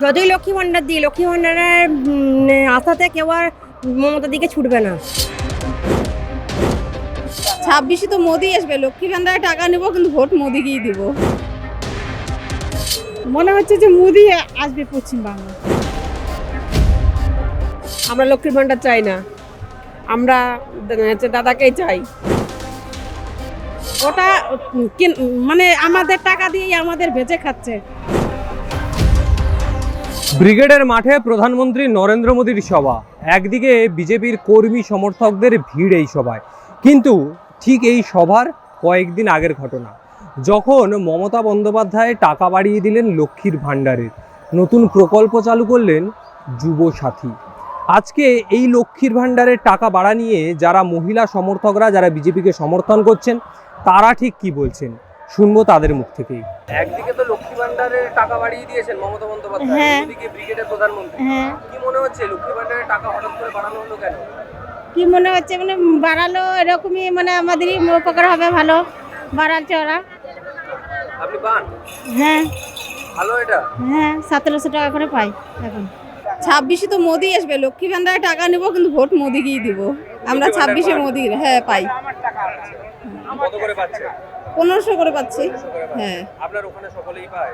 যতই লক্ষ্মী ভান্ডার দিই, লক্ষ্মী ভান্ডারের আশাতে কেউ আর মমতার দিকে ছুটবে না। 26-এ তো মোদি আসবে, লক্ষ্মী ভান্ডারে টাকা নেব কিন্তু ভোট মোদিকেই দিব। মনে হচ্ছে যে মোদি আসবে পশ্চিমবাংলা। আমরা লক্ষ্মীর ভান্ডার চাই না, আমরা দাদাকেই চাই। ওটা মানে আমাদের টাকা দিয়েই আমাদের বেঁচে খাচ্ছে। ব্রিগেডের মাঠে প্রধানমন্ত্রী নরেন্দ্র মোদীর সভা, একদিকে বিজেপির কর্মী সমর্থকদের ভিড় এই সভায়। কিন্তু ঠিক এই সভার কয়েকদিন আগের ঘটনা, যখন মমতা বন্দ্যোপাধ্যায় টাকা বাড়িয়ে দিলেন লক্ষ্মীর ভাণ্ডারের, নতুন প্রকল্প চালু করলেন যুব সাথী। আজকে এই লক্ষ্মীর ভাণ্ডারের টাকা বাড়া নিয়ে যারা মহিলা সমর্থকরা, যারা বিজেপিকে সমর্থন করছেন, তারা ঠিক কি বলছেন শুনবো তাদের মুখ থেকেই। একদিকে তো লক্ষ্মী ভাণ্ডারের টাকা বাড়িয়ে দিয়েছেন মমতা বন্দ্যোপাধ্যায়, এদিকে ব্রিগেডের প্রধানমন্ত্রী। কি মনে হচ্ছে লক্ষ্মী ভাণ্ডারের টাকা হঠাৎ করে বাড়ানো হলো কেন? কি মনে হচ্ছে মানে বাড়ালো এরকমই, মানে আমাদেরই উপকার হবে, ভালো বাড়াচ্ছে ওরা। আপনি পান? হ্যাঁ ভালো এটা। হ্যাঁ 1700 টাকা করে পাই এখন। 26-এ তো মোদি আসবে, লক্ষ্মী ভান্ডারে টাকা নেব কিন্তু ভোট মোদিকেই দিব। আমরা 26-এ মোদির পাই। কত করে পাচ্ছেন? 1500 করে পাচ্ছি। হ্যাঁ আপনার ওখানে সকলেই পায়?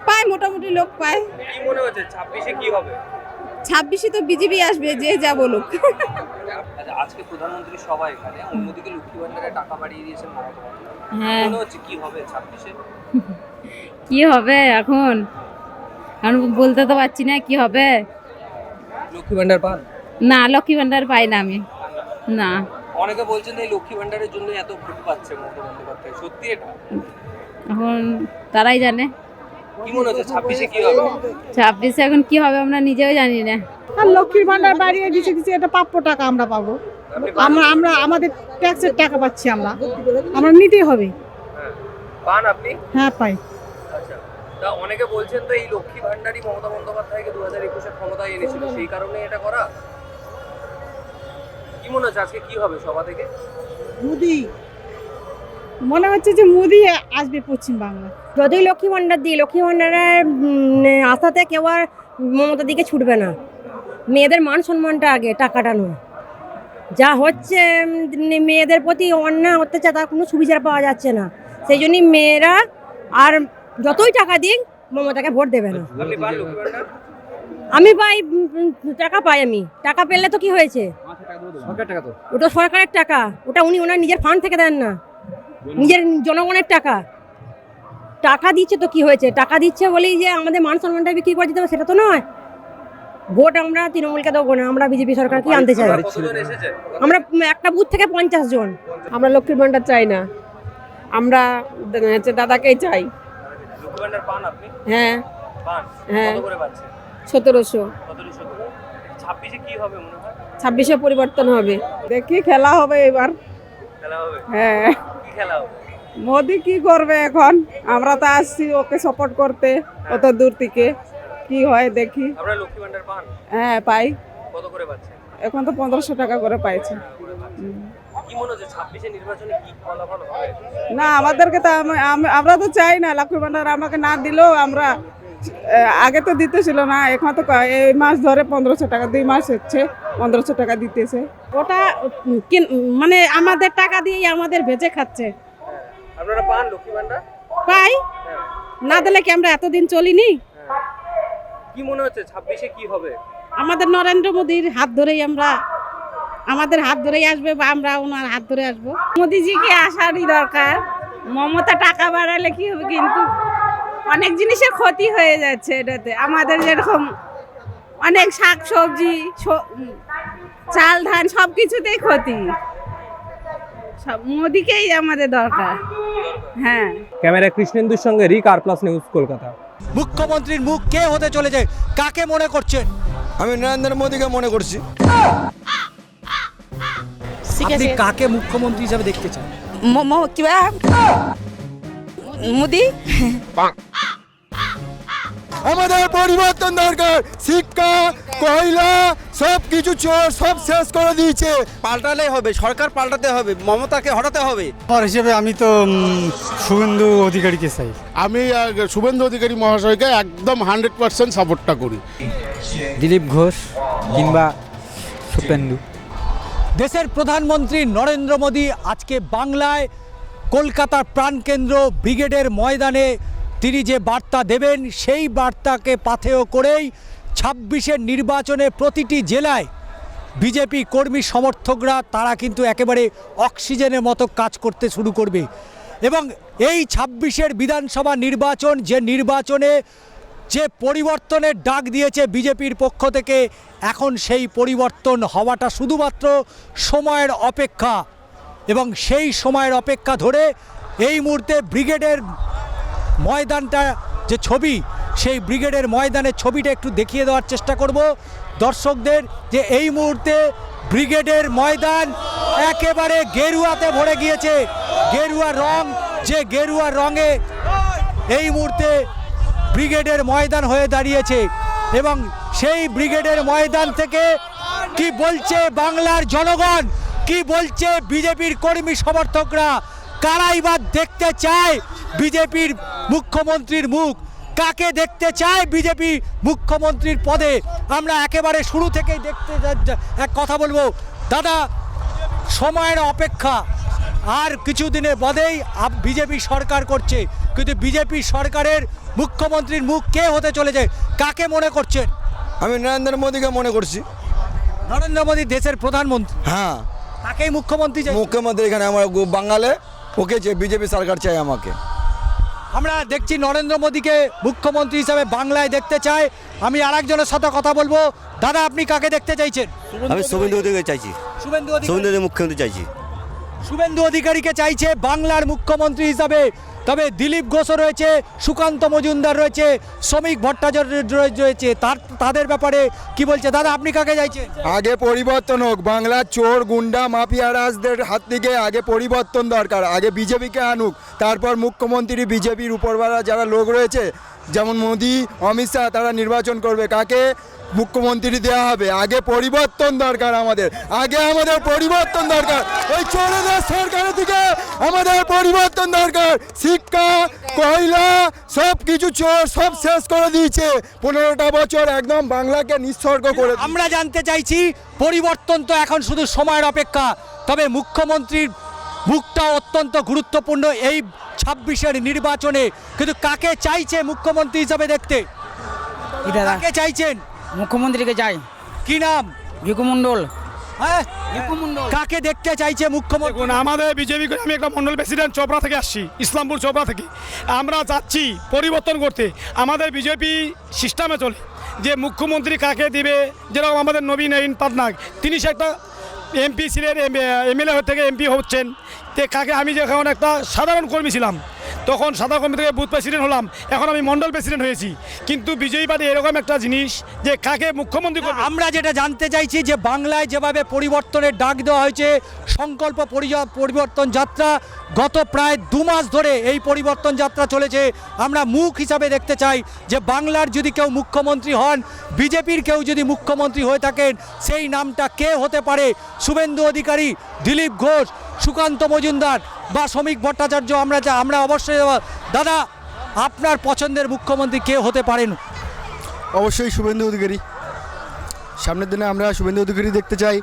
পায়, মোটামুটি লোক পায়। কি মনে হচ্ছে 26-এ কি হবে? 26-এ তো বিজেপি আসবে, যে যা বলুক। আচ্ছা, আজকে প্রধানমন্ত্রী সভা, এখানে অন্যদিকে লক্ষ্মী ভান্ডারে টাকা বাড়িয়ে দিয়েছেন মমতা বন্দ্যোপাধ্যায়। হ্যাঁ মনে হচ্ছে কি হবে 26-এ? কি হবে এখন বলতে তো পারছি না কি হবে। লক্ষ্মী ভান্ডার পান? না, লক্ষ্মী ভান্ডার পাই না আমি। না, অনেকে বলছেন এই লক্ষ্মী ভান্ডারের জন্য এত ভোট পাচ্ছে মমতা বন্দ্যোপাধ্যায়, সত্যি এটা? এখন তারাই জানে। কি মনে হচ্ছে 26-এ কি হবে? 26-এ এখন কি হবে আমরা নিজেও জানি না। আর লক্ষ্মীর ভান্ডার বাড়িয়ে দিচ্ছে, এটা প্রাপ্য টাকা আমরা পাবো। আমরা আমাদের ট্যাক্সের টাকা পাচ্ছি, আমরা নিতেই হবে। পান আপনি? হ্যাঁ পাই। আচ্ছা, তা অনেকে বলছেন তো এই লক্ষ্মী ভান্ডারই মমতা বন্দ্যোপাধ্যায়কে 2021-এ ক্ষমতায় এনেছিল, সেই কারণে এটা করা। কি মনে হচ্ছে আজকে কি হবে সভা থেকে? মোদি মনে হচ্ছে যে মোদি আসবে পশ্চিমবাংলা। যতই লক্ষ্মী ভান্ডার দিই, লক্ষ্মী ভান্ডারের আশাতে কেউ আর মমতার দিকে ছুটবে না। মেয়েদের মান সম্মানটা আগে, টাকাটা নয়। যা হচ্ছে মেয়েদের প্রতি অন্যায় অত্যাচার, তার কোনো সুবিচার পাওয়া যাচ্ছে না। সেই জন্যই মেয়েরা আর যতই টাকা দিক মমতাকে ভোট দেবে না। আপনি পান লক্ষ্মী ভান্ডার? আমি পাই, টাকা পাই। আমি টাকা পেলে তো কি হয়েছে, ওটা সরকারের টাকা, ওটা উনি ওনার নিজের ফান্ড থেকে দেন না, নিজের জনগণের টাকা। টাকা দিচ্ছে তো কি হয়েছে, টাকা দিচ্ছে বলেই যে আমাদের মান সম্মানটা বিক্রি করে দিতে হবে সেটা তো নয়। ভোট আমরা তৃণমূলকে দেবো না, আমরা বিজেপি সরকার কি আনতে চাই। কতজন এসেছে? আমরা একটা বুথ থেকে 50 জন। আমরা লক্ষ্মীর ভান্ডার চাই না, আমরা দাদাকেই চাই। লক্ষ্মী ভান্ডার পান আপনি? হ্যাঁ পান? হ্যাঁ। কত করে পাচ্ছেন? 1700। 1700 করে। 26-এ কি হবে মনে হয়? 26-এ পরিবর্তন হবে। দেখি খেলা হবে এবার। খেলা হবে? হ্যাঁ, কি খেলা হবে? মোদি কি করবে এখন? আমরা তো আসছি ওকে সাপোর্ট করতে অত দূর থেকে। কি হয় দেখি। আপনারা লক্ষ্মী ভান্ডার পান? হ্যাঁ পাই, কত করে পাচ্ছেন? এখন তো 1500 টাকা করে পাইছে। কি মনে হচ্ছে 26-এ নির্বাচনে কি ফলাফল হবে? না, আমাদেরকে তো আমরা তো চাই না লক্ষ্মীর ভান্ডার আমাকে না দিলেও আমরা আগে তো দিতেছিল না, এখন তো এই মাস ধরে 1500 টাকা, 2 মাস হচ্ছে 1500 টাকা দিতেছে। ওটা মানে আমাদের টাকা দিয়েই আমাদের বেঁচে খাচ্ছে। আপনারা পান লক্ষ্মী ভান্ডার? পাই, না দিলে কি আমরা এতদিন চলিনি? কি মনে হচ্ছে 26-এ কি হবে? আমাদের নরেন্দ্র মোদীর হাত ধরেই আমাদের হাত ধরেই আসবে, বা আমরা ওনার হাত ধরে আসবো। মোদিজিকে আসারই দরকার। মমতা টাকা বাড়ালে কি হবে, কিন্তু অনেক জিনিসের ক্ষতি হয়ে যাচ্ছে এটাতে। আমাদের যেরকম অনেক শাক সবজি, চাল ধান সব কিছুতেই ক্ষতি। সব মোদিকেই আমাদের দরকার। হ্যাঁ। ক্যামেরা কৃষ্ণেন্দুর সঙ্গে রিক, আর+ নিউজ, কলকাতা। মুখ্যমন্ত্রীর মুখ কে হতে চলেছে, কাকে মনে করছেন? আমি নরেন্দ্র মোদীকে মনে করছি। আপনি কাকে মুখ্যমন্ত্রী হিসেবে দেখতে চান? মোদি। আমাদের পরিবর্তন দরকার, শিক্ষা, কয়লা সব কিছু চোর সব শেষ করে দিয়েছে। পাল্টালেই হবে, সরকার পাল্টাতে হবে, মমতাকে হটাতে হবে। আমার হিসেবে আমি তো শুভেন্দু অধিকারীকে চাই। আমি শুভেন্দু অধিকারী মহাশয়কে একদম 100% সাপোর্টটা করি। দিলীপ ঘোষ কিংবা শুভেন্দু। দেশের প্রধানমন্ত্রী নরেন্দ্র মোদী আজকে বাংলায় কলকাতার প্রাণকেন্দ্র ব্রিগেডের ময়দানে তিনি যে বার্তা দেবেন সেই বার্তাকে পাথেয় করেই 26-এর নির্বাচনে প্রতিটি জেলায় বিজেপি কর্মী সমর্থকরা তারা কিন্তু একেবারে অক্সিজেনের মতো কাজ করতে শুরু করবে এবং এই 26-এর বিধানসভা নির্বাচন যে নির্বাচনে যে পরিবর্তনের ডাক দিয়েছে বিজেপির পক্ষ থেকে এখন সেই পরিবর্তন হওয়াটা শুধুমাত্র সময়ের অপেক্ষা এবং সেই সময়ের অপেক্ষা ধরে এই মুহূর্তে ব্রিগেডের ময়দানটা যে ছবি সেই ব্রিগেডের ময়দানের ছবিটা একটু দেখিয়ে দেওয়ার চেষ্টা করব দর্শকদের যে এই মুহূর্তে ব্রিগেডের ময়দান একেবারে গেরুয়াতে ভরে গিয়েছে। গেরুয়া রং, যে গেরুয়া রঙে এই মুহূর্তে ব্রিগেডের ময়দান হয়ে দাঁড়িয়েছে এবং সেই ব্রিগেডের ময়দান থেকে কি বলছে বাংলার জনগণ, কি বলছে বিজেপির কর্মী সমর্থকরা, কারাই বা দেখতে চায় বিজেপির মুখ্যমন্ত্রীর মুখ, কাকে দেখতে চায় বিজেপি মুখ্যমন্ত্রীর পদে। আমরা একেবারে শুরু থেকেই দেখতে এক কথা বলবো দাদা, সময়ের অপেক্ষা আর কিছুদিনের বাদেই বিজেপি সরকার করছে, কিন্তু বিজেপি সরকারের মুখ্যমন্ত্রীর মুখ কে হতে চলেছে, কাকে মনে করছেন? আমি নরেন্দ্র মোদীকে মনে করছি। নরেন্দ্র মোদী দেশের প্রধানমন্ত্রী, হ্যাঁ তাকেই মুখ্যমন্ত্রী চাই। মুখ্যমন্ত্রী এখানে আমার বাঙালে ওকে যে বিজেপি সরকার চাই আমাকে। আমরা দেখছি নরেন্দ্র মোদীকে মুখ্যমন্ত্রী হিসাবে বাংলায় দেখতে চাই। আমি আরেকজনের সাথে কথা বলবো। দাদা, আপনি কাকে দেখতে চাইছেন? আমি শুভেন্দু অধিকারী চাইছি। শুভেন্দু শুভেন্দু অধিকারী, মুখ্যমন্ত্রী চাইছি। শুভেন্দু অধিকারীকে চাইছে বাংলার মুখ্যমন্ত্রী হিসাবে। তবে দিলীপ ঘোষও রয়েছে, সুকান্ত মজুমদার রয়েছে, শ্রমিক ভট্টাচার্য রয়েছে, তাদের ব্যাপারে কি বলছে? দাদা, আপনি কাকে চাইছেন? আগে পরিবর্তন হোক, বাংলার চোর গুন্ডা মাফিয়ারাজদের হাত থেকে আগে পরিবর্তন দরকার। আগে বিজেপিকে আনুক, তারপর মুখ্যমন্ত্রী বিজেপির উপরওয়ালা যারা লোক রয়েছে যেমন মোদি, অমিত শাহ, তারা নির্বাচন করবে কাকে মুখ্যমন্ত্রী দেওয়া হবে। আগে পরিবর্তন দরকার আমাদের, আগে আমাদের পরিবর্তন দরকার। ওই চোরেদের সরকারের দিকে আমাদের পরিবর্তন দরকার। শিক্ষা, কয়লা সব কিছু চোর সব শেষ করে দিয়েছে। 15টা বছর একদম বাংলাকে নিঃস্বর্গ করে। আমরা জানতে চাইছি, পরিবর্তন তো এখন শুধু সময়ের অপেক্ষা, তবে মুখ্যমন্ত্রীর মুখটা অত্যন্ত গুরুত্বপূর্ণ এই 26-এর নির্বাচনে। কিন্তু কাকে চাইছে মুখ্যমন্ত্রী হিসাবে দেখতে? কাকে চাইছেন? মুখ্যমন্ত্রীকে চাই। কি নাম? ভিকু মণ্ডল। হ্যাঁ, কাকে দেখতে চাইছে মুখ্যমন্ত্রী? আমাদের বিজেপি, আমি একটা মন্ডল প্রেসিডেন্ট চোপড়া থেকে আসছি, ইসলামপুর চোপড়া থেকে। আমরা চাচ্ছি পরিবর্তন করতে। আমাদের বিজেপি সিস্টেমে চলে যে মুখ্যমন্ত্রী কাকে দিবে। যেরকম আমাদের নবীন পাটনায়ক, তিনি সে একটা এমপি ছিলেন, এমএলএ থেকে এমপি হচ্ছেন। তে কাকে, আমি যখন একটা সাধারণ কর্মী ছিলাম তখন সাধারণ কর্মী থেকে বুথ প্রেসিডেন্ট হলাম, এখন আমি মন্ডল প্রেসিডেন্ট হয়েছি। কিন্তু বিজয়ী পার্টি এরকম একটা জিনিস যে কাকে মুখ্যমন্ত্রী করবে। আমরা যেটা জানতে চাইছি যে বাংলায় যেভাবে পরিবর্তনের ডাক দেওয়া হয়েছে, সংকল্প পরিবর্তন যাত্রা গত প্রায় 2 মাস ধরে এই পরিবর্তন যাত্রা চলেছে। আমরা মুখ হিসাবে দেখতে চাই যে বাংলার যদি কেউ মুখ্যমন্ত্রী হন, বিজেপির কেউ যদি মুখ্যমন্ত্রী হয়ে থাকেন, সেই নামটা কে হতে পারে? শুভেন্দু অধিকারী, দিলীপ ঘোষ, সুকান্ত মজুমদার বা শ্রমিক ভট্টাচার্য? আমরা অবশ্যই দাদা, আপনার পছন্দের মুখ্যমন্ত্রী কে হতে পারেন? অবশ্যই শুভেন্দু অধিকারী। সামনের দিনে আমরা শুভেন্দু অধিকারী দেখতে চাই।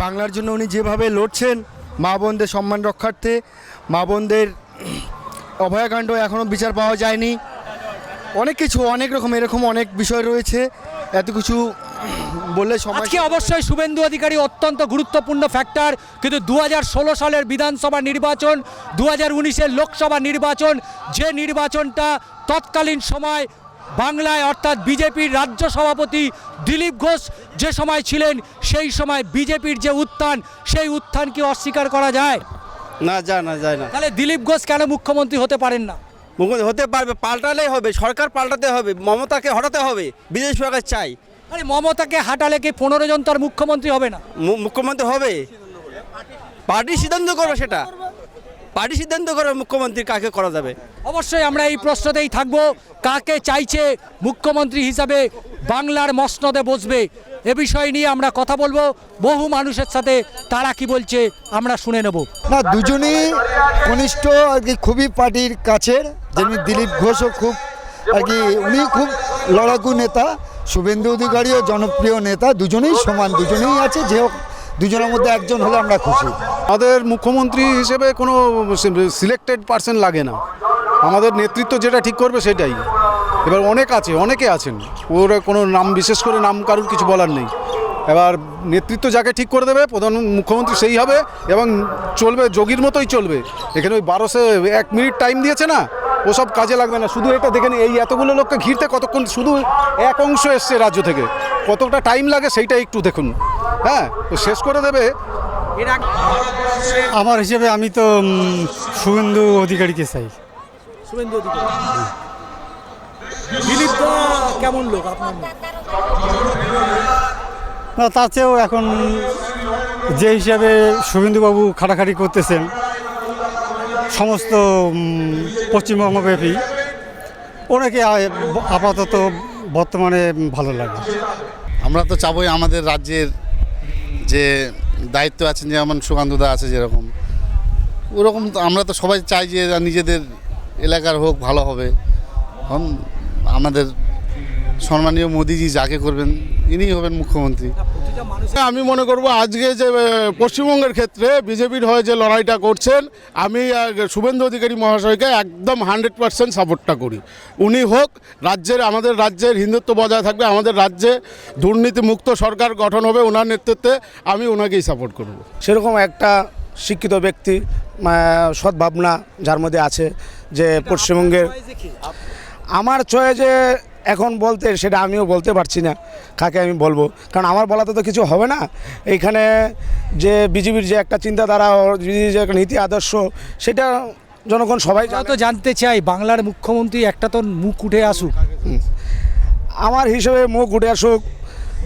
বাংলার জন্য উনি যেভাবে লড়ছেন, মা বোনদের সম্মান রক্ষার্থে, মা বোনদের অভয়াকাণ্ড এখনও বিচার পাওয়া যায়নি, অনেক কিছু, অনেক রকম এরকম অনেক বিষয় রয়েছে। এত কিছু বললে সমাজ। আজকে অবশ্যই শুভেন্দু অধিকারী অত্যন্ত গুরুত্বপূর্ণ ফ্যাক্টর, কিন্তু 2016 সালের বিধানসভা নির্বাচন, 2019-এর লোকসভা নির্বাচন, যে নির্বাচনটা তৎকালীন সময় বাংলায় অর্থাৎ বিজেপির রাজ্য সভাপতি দিলীপ ঘোষ যে সময় ছিলেন, সেই সময় বিজেপির যে উত্থান, সেই উত্থান কি অস্বীকার করা যায়? না, যায় না, যায় না। তাহলে দিলীপ ঘোষ কেন মুখ্যমন্ত্রী হতে পারেন না? মুখ্যমন্ত্রী হতে পারবে, পাল্টালেই হবে, সরকার পাল্টাতে হবে, মমতাকে হটাতে হবে, বিজেপি সরকার চাই। আরে মমতাকে হাঁটালে কি 15 জন তার মুখ্যমন্ত্রী হবে না? মুখ্যমন্ত্রী হবে, পার্টি সিদ্ধান্ত করবে, সেটা পার্টি সিদ্ধান্ত করবে মুখ্যমন্ত্রী কাকে করা যাবে। অবশ্যই আমরা এই প্রশ্নতেই থাকবো, কাকে চাইছে মুখ্যমন্ত্রী হিসাবে বাংলার মসনদে বসবে, এ বিষয় নিয়ে আমরা কথা বলবো বহু মানুষের সাথে, তারা কি বলছে আমরা শুনে নেব। না, দুজনেই কনিষ্ঠ আর কি, খুবই পার্টির কাছের। যেমনি দিলীপ ঘোষও খুব আর কি, উনি খুব লড়াকু নেতা, শুভেন্দু অধিকারীও জনপ্রিয় নেতা, দুজনেই সমান, দুজনেই আছে। যে হোক, দুজনের মধ্যে একজন হলে আমরা খুশি। আমাদের মুখ্যমন্ত্রী হিসেবে কোনো সিলেক্টেড পার্সন লাগে না, আমাদের নেতৃত্ব যেটা ঠিক করবে সেটাই। এবার অনেকে আছেন, ওর কোনো নাম বিশেষ করে নাম কারুর কিছু বলার নেই। এবার নেতৃত্ব যাকে ঠিক করে দেবে মুখ্যমন্ত্রী সেই হবে এবং চলবে, যোগীর মতোই চলবে। এখানে ওই 1 মিনিট টাইম দিয়েছে না, ওসব কাজে লাগবে না। শুধু এটা দেখেন, এই এতগুলো লোককে ঘিরতে কতক্ষণ, শুধু এক অংশ এসছে রাজ্য থেকে, কতটা টাইম লাগে সেইটা একটু দেখুন। হ্যাঁ, শেষ করে দেবে। আমার হিসেবে আমি তো শুভেন্দু অধিকারীকে চাই। শুভেন্দু অধিকারী, দিলীপ দা কেমন লোক আপনার মতে? না, তার চেয়েও এখন যে হিসাবে শুভেন্দুবাবু খাটাখাটি করতেছেন সমস্ত পশ্চিমবঙ্গব্যাপী, ওনাকে আপাতত বর্তমানে ভালো লাগে। আমরা তো চাবই আমাদের রাজ্যের যে দায়িত্ব আছেন, যেমন সুকান্তদা আছে যেরকম, ওরকম তো আমরা তো সবাই চাই যে নিজেদের এলাকার হোক, ভালো হবে। আমাদের সম্মানীয় মোদিজি যাকে করবেন ইনিই হবেন মুখ্যমন্ত্রী। আমি মনে করব আজকে যে পশ্চিমবঙ্গের ক্ষেত্রে বিজেপির হয়ে যে লড়াইটা করছেন, আমি শুভেন্দু অধিকারী মহাশয়কে একদম 100% সাপোর্টটা করি। উনি হোক, আমাদের রাজ্যের হিন্দুত্ব বজায় থাকবে, আমাদের রাজ্যে দুর্নীতিমুক্ত সরকার গঠন হবে ওনার নেতৃত্বে, আমি ওনাকেই সাপোর্ট করব। সেরকম একটা শিক্ষিত ব্যক্তি, সদ্ভাবনা যার মধ্যে আছে, যে পশ্চিমবঙ্গের আমার চয়েজে এখন বলতে সেটা আমিও বলতে পারছি না কাকে আমি বলবো, কারণ আমার বলাতে তো কিছু হবে না। এইখানে যে বিজেপির যে একটা চিন্তাধারা, যে একটা নীতি আদর্শ, সেটা জনগণ সবাই তো জানতে চাই, বাংলার মুখ্যমন্ত্রী একটা তো মুখ উঠে আসুক। আমার হিসেবে মুখ উঠে আসুক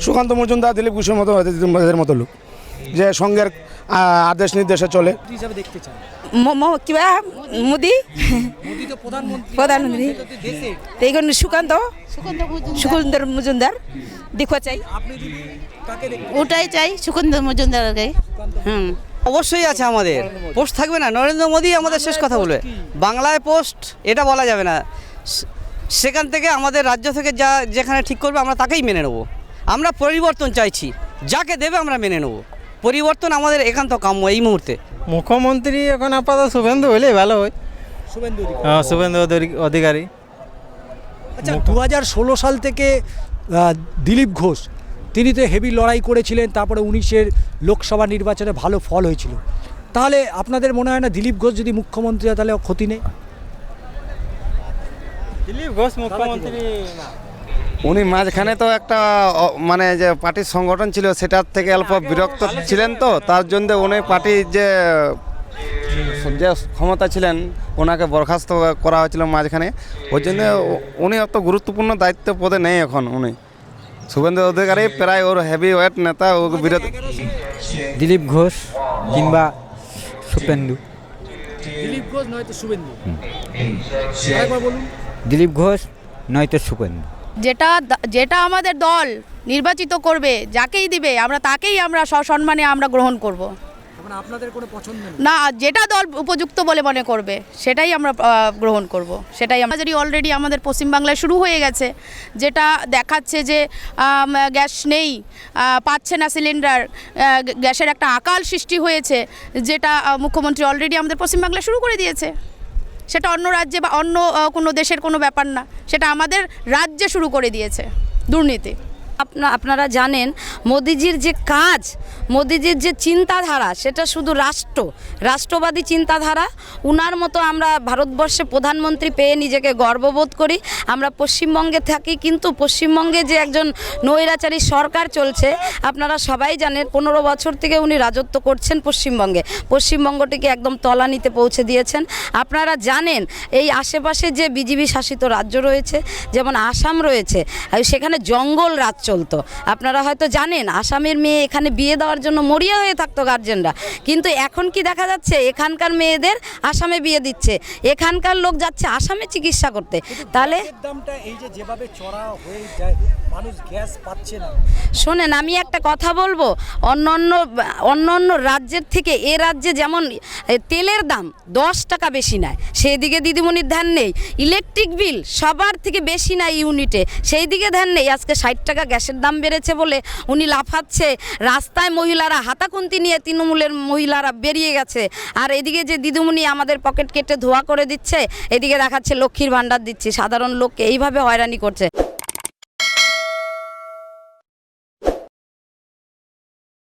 সুকান্ত মজুমদার, দিলীপ ঘোষের মতো এদের মতো লোক, যে সঙ্গের আদেশ নির্দেশে চলে। হিসাবে দেখতে চাই কিবা মোদি প্রধানমন্ত্রী সুকান্ত মজুমদার দেখো চাই, ওটাই চাই, সুকান্ত মজুমদারকে। অবশ্যই আছে আমাদের পোস্ট থাকবে না, নরেন্দ্র মোদী আমাদের শেষ কথা বলবে। বাংলায় পোস্ট এটা বলা যাবে না, সেখান থেকে আমাদের রাজ্য থেকে যা যেখানে ঠিক করবে আমরা তাকেই মেনে নেব। আমরা পরিবর্তন চাইছি, যাকে দেবে আমরা মেনে নেব। পরিবর্তন আমাদের একান্ত কাম্য এই মুহূর্তে। মুখ্যমন্ত্রী এখন আপাতত শুভেন্দু হলেই ভালো হয়। শুভেন্দু অধিকারী। আচ্ছা, 2016 সাল থেকে দিলীপ ঘোষ তিনি তো হেভি লড়াই করেছিলেন, তারপরে 19-এর লোকসভা নির্বাচনে ভালো ফল হয়েছিল। তাহলে আপনাদের মনে হয় না দিলীপ ঘোষ যদি মুখ্যমন্ত্রী হয় তাহলে ক্ষতি নেই? দিলীপ ঘোষ মুখ্যমন্ত্রী না, উনি মাঝখানে তো একটা মানে যে পার্টির সংগঠন ছিল সেটার থেকে অল্প বিরক্ত ছিলেন, তো তার জন্য উনি পার্টির যে ক্ষমতা ছিলেন ওনাকে বরখাস্ত করা হয়েছিল মাঝখানে। ওই জন্য উনি অত গুরুত্বপূর্ণ দায়িত্ব পদে নেই এখন। উনি শুভেন্দু অধিকারী প্রায় ওর হেভি ওয়েট নেতা, ও বিরোধী। দিলীপ ঘোষ কিংবা শুভেন্দু। দিলীপ ঘোষ নয়তো শুভেন্দু, একবার বলুন। দিলীপ ঘোষ নয়তো শুভেন্দু। যেটা আমাদের দল নির্বাচিত করবে, যাকেই দিবে আমরা তাকেই আমরা সসম্মানে আমরা গ্রহণ করব। আপনাদের কোনো পছন্দ নেই? না, যেটা দল উপযুক্ত বলে মনে করবে সেটাই আমরা গ্রহণ করব। সেটাই আমাদের অলরেডি আমাদের পশ্চিমবাংলায় শুরু হয়ে গেছে, যেটা দেখাচ্ছে যে গ্যাস নেই, পাচ্ছে না সিলিন্ডার, গ্যাসের একটা আকাল সৃষ্টি হয়েছে, যেটা মুখ্যমন্ত্রী অলরেডি আমাদের পশ্চিমবাংলায় শুরু করে দিয়েছে। সেটা অন্য রাজ্যে বা অন্য কোনো দেশের কোনো ব্যাপার না, সেটা আমাদের রাজ্যে শুরু করে দিয়েছে দুর্নীতি। আপনারা জানেন মোদিজির যে কাজ, মোদিজির যে চিন্তাধারা, সেটা শুধু রাষ্ট্রবাদী চিন্তাধারা। উনার মতো আমরা ভারতবর্ষে প্রধানমন্ত্রী পেয়ে নিজেকে গর্ববোধ করি। আমরা পশ্চিমবঙ্গে থাকি, কিন্তু পশ্চিমবঙ্গে যে একজন নৈরাচারী সরকার চলছে, আপনারা সবাই জানেন 15 বছর থেকে উনি রাজত্ব করছেন পশ্চিমবঙ্গে। পশ্চিমবঙ্গটিকে একদম তলানিতে পৌঁছে দিয়েছেন। আপনারা জানেন এই আশেপাশে যে বিজেপি শাসিত রাজ্য রয়েছে, যেমন আসাম রয়েছে, সেখানে জঙ্গল রাজ চলতো। আপনারা হয়তো জানেন আসামের মেয়ে এখানে বিয়ে দেওয়ার জন্য মরিয়া হয়ে থাকতো গার্জেনরা, কিন্তু এখন কি দেখা যাচ্ছে এখানকার মেয়েদের আসামে বিয়ে দিচ্ছে, এখানকার লোক যাচ্ছে আসামে চিকিৎসা করতে। তাহলে দামটা এই যে যেভাবে চড়া হয়ে যায়, মানুষ গ্যাস পাচ্ছে না। শোনেন, আমি একটা কথা বলবো, অন্য রাজ্যের থেকে এ রাজ্যে যেমন তেলের দাম 10 টাকা বেশি নেয়, সেই দিকে দিদিমণির ধ্যান নেই। ইলেকট্রিক বিল সবার থেকে বেশি নেয় ইউনিটে, সেই দিকে ধ্যান নেই। আজকে 60 টাকা গ্যাসের দাম বেড়েছে বলে উনি লাফাচ্ছে, রাস্তায় মহিলারা হাতাখুন্তি নিয়ে তৃণমূলের মহিলারা বেরিয়ে গেছে, আর এদিকে যে দিদিমণি আমাদের পকেট কেটে ধোয়া করে দিচ্ছে, এদিকে দেখাচ্ছে লক্ষ্মীর ভাণ্ডার দিচ্ছে, সাধারণ লোককে এইভাবে হয়রানি করছে।